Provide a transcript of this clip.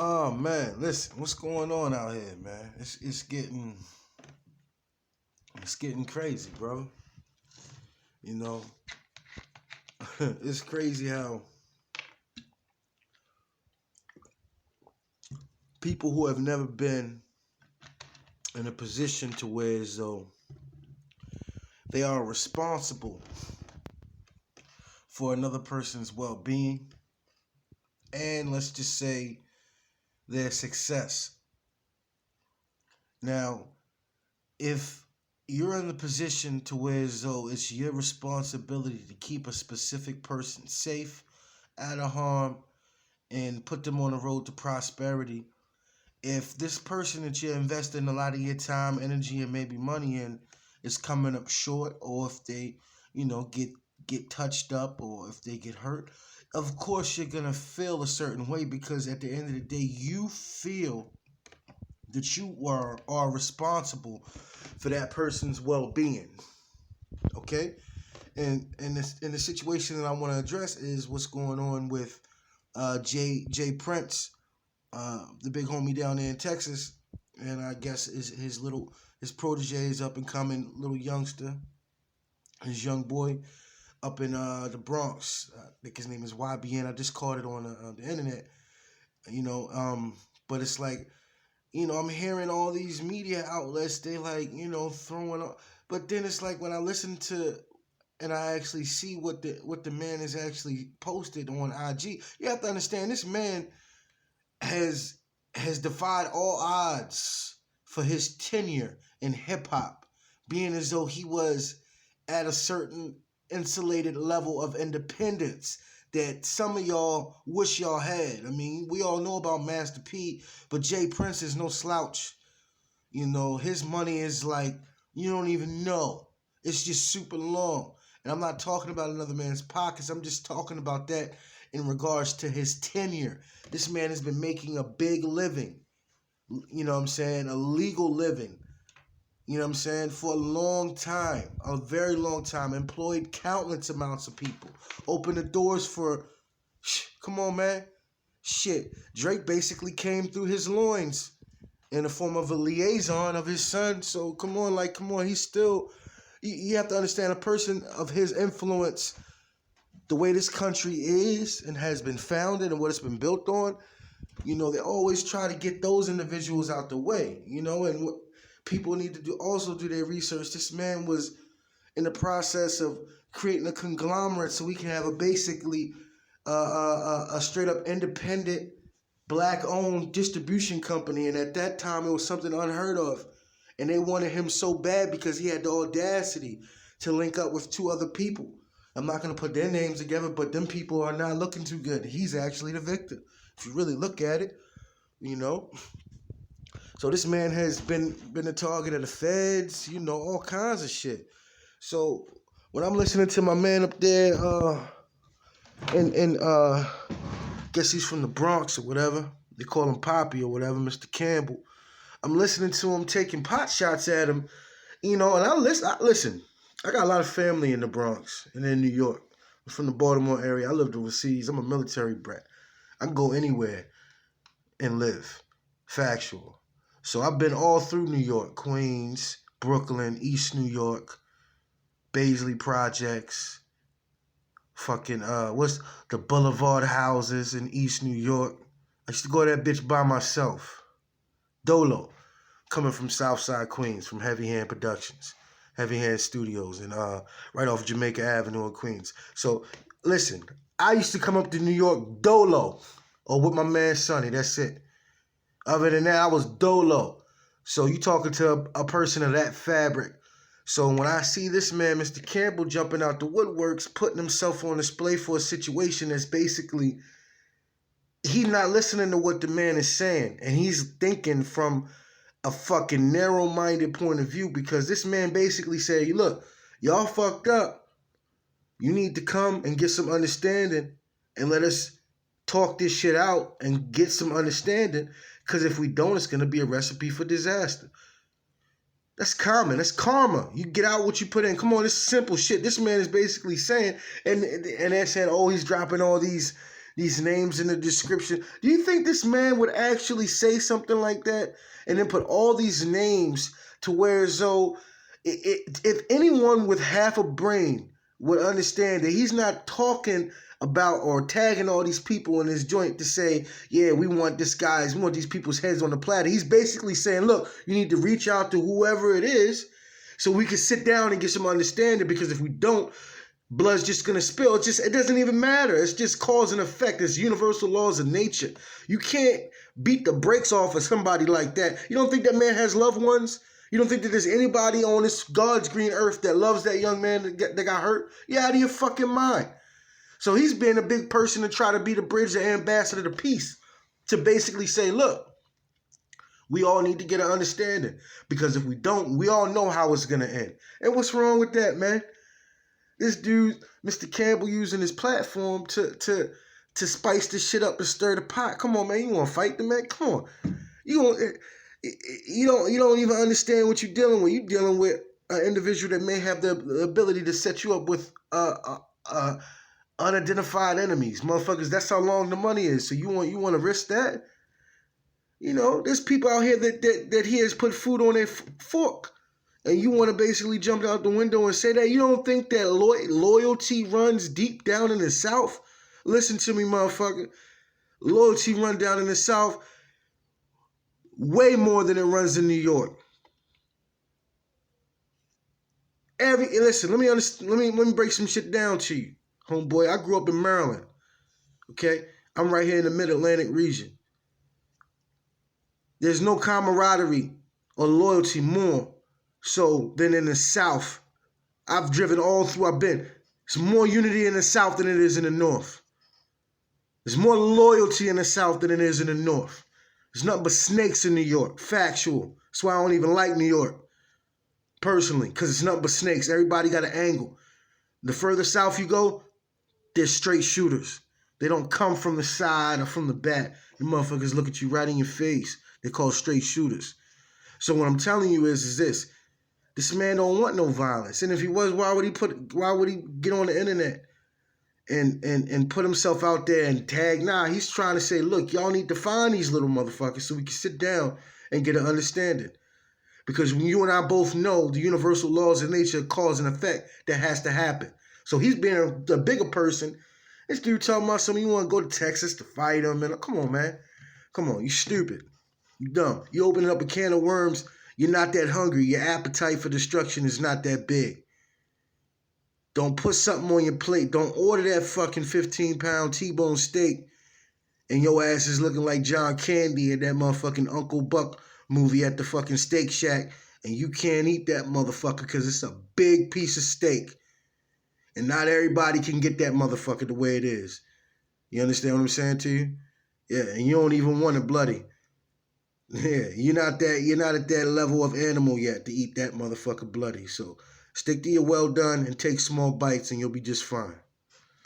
Oh man, listen, what's going on out here, man? It's getting crazy, bro. You know, it's crazy how people who have never been in a position to where as though they are responsible for another person's well-being and let's just say their success. Now, if you're in the position to where as though it's your responsibility to keep a specific person safe, out of harm, and put them on the road to prosperity. If this person that you're investing a lot of your time, energy, and maybe money in is coming up short, or if they, get touched up, or if they get hurt, of course you're gonna feel a certain way because at the end of the day, you feel that are responsible for that person's well-being. Okay, and the situation that I want to address is what's going on with Jay Prince, the big homie down there in Texas, and I guess his protege is up and coming little youngster, his young boy up in the Bronx. I think his name is YBN. I just caught it on the internet, you know. But it's like, I'm hearing all these media outlets. They like, throwing up. But then it's like when I listen to and I actually see what the man has actually posted on IG. You have to understand this man has has defied all odds for his tenure in hip hop, being as though he was at a certain insulated level of independence that some of y'all wish y'all had. I mean, we all know about Master P, but Jay Prince is no slouch. His money is like, you don't even know. It's just super long. And I'm not talking about another man's pockets. I'm just talking about that in regards to his tenure. This man has been making a big living. You know what I'm saying? A legal living. You know what I'm saying? For a long time. A very long time. Employed countless amounts of people. Opened the doors for... Come on, man. Shit. Drake basically came through his loins in the form of a liaison of his son. So come on. He's still... You have to understand, a person of his influence, the way this country is and has been founded and what it's been built on, they always try to get those individuals out the way, and what people need to do their research. This man was in the process of creating a conglomerate so we can have a straight up independent black owned distribution company. And at that time, it was something unheard of. And they wanted him so bad because he had the audacity to link up with two other people. I'm not going to put their names together, but them people are not looking too good. He's actually the victim, if you really look at it, So this man has been the target of the feds, all kinds of shit. So when I'm listening to my man up there, and guess he's from the Bronx or whatever, they call him Poppy or whatever, Mr. Campbell. I'm listening to him taking pot shots at him, and I listen. I got a lot of family in the Bronx and in New York. I'm from the Baltimore area. I lived overseas. I'm a military brat. I can go anywhere and live. Factual. So I've been all through New York, Queens, Brooklyn, East New York, Baisley Projects, fucking, what's the Boulevard houses in East New York. I used to go to that bitch by myself. Dolo, coming from Southside Queens, from Heavy Hand Productions, Heavy Hand Studios, and right off Jamaica Avenue in Queens. So, listen, I used to come up to New York dolo, or with my man Sonny, that's it. Other than that, I was dolo. So you talking to a person of that fabric. So when I see this man, Mr. Campbell, jumping out the woodworks, putting himself on display for a situation that's basically... He's not listening to what the man is saying, and he's thinking from a fucking narrow-minded point of view, because this man basically said, look, y'all fucked up. You need to come and get some understanding and let us talk this shit out and get some understanding, because if we don't, it's going to be a recipe for disaster. That's common. That's karma. You get out what you put in. Come on, this is simple shit. This man is basically saying, and they're saying, oh, he's dropping all these these names in the description. Do you think this man would actually say something like that and then put all these names to where as though if anyone with half a brain would understand that he's not talking about or tagging all these people in his joint to say, yeah, we want these people's heads on the platter. He's basically saying, look, you need to reach out to whoever it is so we can sit down and get some understanding, because if we don't, blood's just gonna spill. It doesn't even matter. It's just cause and effect. It's universal laws of nature. You can't beat the brakes off of somebody like that. You don't think that man has loved ones? You don't think that there's anybody on this God's green earth that loves that young man that got hurt? You're out of your fucking mind. So he's being a big person to try to be the bridge, the ambassador to peace, to basically say, look, we all need to get an understanding, because if we don't, we all know how it's going to end. And what's wrong with that, man? This dude, Mr. Campbell, using his platform to spice this shit up and stir the pot. Come on, man. You want to fight the man? Come on. You don't even understand what you're dealing with. You're dealing with an individual that may have the ability to set you up with unidentified enemies, motherfuckers. That's how long the money is. So you want to risk that? You know, there's people out here that he has put food on their fork, and you want to basically jump out the window and say that? You don't think that loyalty runs deep down in the South? Listen to me, motherfucker. Loyalty run down in the South way more than it runs in New York. Listen, let me break some shit down to you, homeboy. I grew up in Maryland. Okay, I'm right here in the Mid-Atlantic region. There's no camaraderie or loyalty more so than in the South. I've driven all through. There's more unity in the South than it is in the North. There's more loyalty in the South than it is in the North. There's nothing but snakes in New York. Factual. That's why I don't even like New York, personally, because it's nothing but snakes. Everybody got an angle. The further south you go, they're straight shooters. They don't come from the side or from the back. The motherfuckers look at you right in your face. They're called straight shooters. So what I'm telling you is this man don't want no violence. And if he was, why would he get on the internet and put himself out there and tag? Nah, he's trying to say, look, y'all need to find these little motherfuckers so we can sit down and get an understanding. Because when you and I both know the universal laws of nature, cause and effect, that has to happen. So he's being a bigger person. This dude talking about something, you want to go to Texas to fight him. And come on, man. Come on, you stupid. You dumb. You opening up a can of worms. You're not that hungry. Your appetite for destruction is not that big. Don't put something on your plate. Don't order that fucking 15-pound T-bone steak and your ass is looking like John Candy in that motherfucking Uncle Buck movie at the fucking Steak Shack, and you can't eat that motherfucker because it's a big piece of steak. And not everybody can get that motherfucker the way it is. You understand what I'm saying to you? Yeah, and you don't even want it bloody. Yeah, you're not at that level of animal yet to eat that motherfucker bloody. So stick to your well done and take small bites and you'll be just fine.